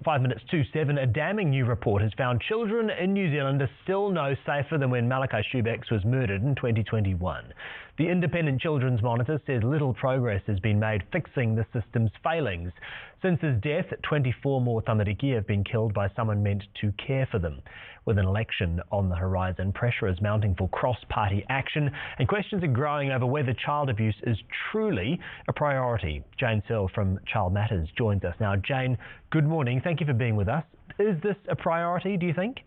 5 minutes to 7, a damning new report has found children in New Zealand are still no safer than when Malachi Shoebacks was murdered in 2021. The Independent Children's Monitor says little progress has been made fixing the system's failings. Since his death, 24 more tamariki have been killed by someone meant to care for them. With an election on the horizon, pressure is mounting for cross-party action and questions are growing over whether child abuse is truly a priority. Jane Searle from Child Matters joins us now. Jane, good morning. Thank you for being with us. Is this a priority, do you think?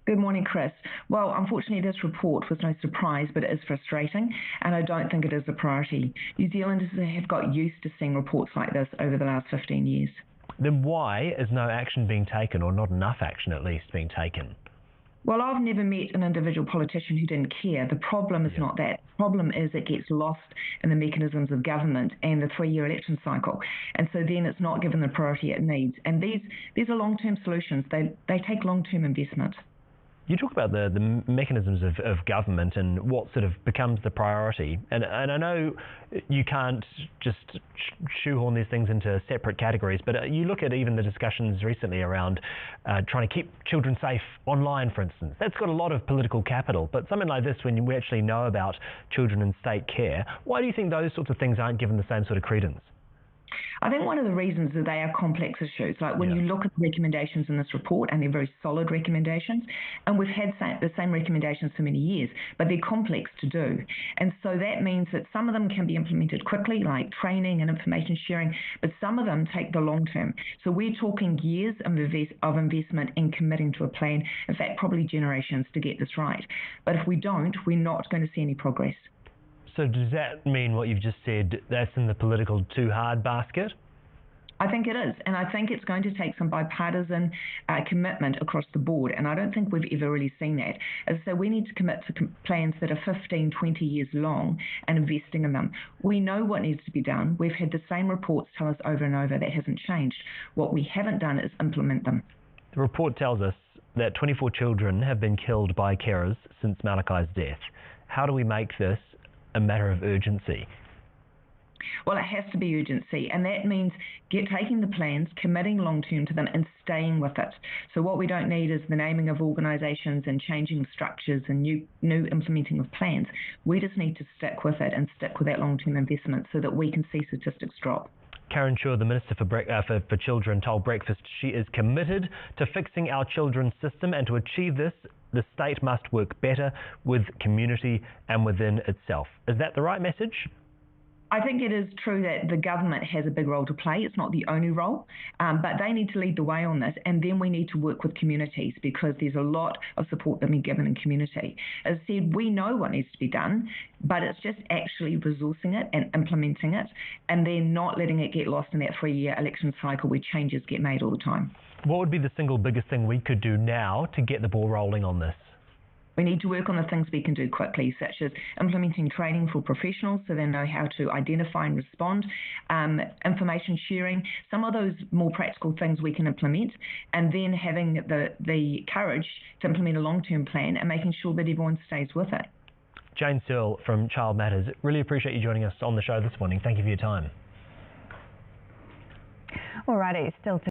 Good morning, Chris. Well, unfortunately, this report was no surprise, but it is frustrating, and I don't think it is a priority. New Zealanders have got used to seeing reports like this over the last 15 years. Then why is no action being taken, or not enough action at least being taken? Well, I've never met an individual politician who didn't care. The problem is not that. The problem is it gets lost in the mechanisms of government and the 3-year election cycle. And so then it's not given the priority it needs. And these are long-term solutions. They take long-term investment. You talk about the mechanisms of government and what sort of becomes the priority. And I know you can't just shoehorn these things into separate categories, but you look at even the discussions recently around trying to keep children safe online, for instance. That's got a lot of political capital. But something like this, when we actually know about children in state care, why do you think those sorts of things aren't given the same sort of credence? I think one of the reasons is they are complex issues. Like when you look at the recommendations in this report, and they're very solid recommendations, and we've had the same recommendations for many years, but they're complex to do. And so that means that some of them can be implemented quickly, like training and information sharing, but some of them take the long term. So we're talking years of investment in committing to a plan, in fact, probably generations to get this right. But if we don't, we're not going to see any progress. So does that mean what you've just said, that's in the political too hard basket? I think it is, and I think it's going to take some bipartisan commitment across the board, and I don't think we've ever really seen that. As I say, we need to commit to plans that are 15, 20 years long and investing in them. We know what needs to be done. We've had the same reports tell us over and over that hasn't changed. What we haven't done is implement them. The report tells us that 24 children have been killed by carers since Malachi's death. How do we make this a matter of urgency? Well, it has to be urgency, and that means taking the plans, committing long-term to them, and staying with it. So what we don't need is the naming of organisations and changing structures and new implementing of plans. We just need to stick with it and stick with that long-term investment so that we can see statistics drop. Karen Shaw, the Minister for Children, told Breakfast she is committed to fixing our children's system, and to achieve this, the state must work better with community and within itself. Is that the right message? I think it is true that the government has a big role to play. It's not the only role, but they need to lead the way on this, and then we need to work with communities because there's a lot of support that we given in community. As I said, we know what needs to be done, but it's just actually resourcing it and implementing it, and then not letting it get lost in that 3-year election cycle where changes get made all the time. What would be the single biggest thing we could do now to get the ball rolling on this? We need to work on the things we can do quickly, such as implementing training for professionals so they know how to identify and respond, information sharing, some of those more practical things we can implement, and then having the courage to implement a long-term plan and making sure that everyone stays with it. Jane Searle from Child Matters, really appreciate you joining us on the show this morning. Thank you for your time. Alrighty, still to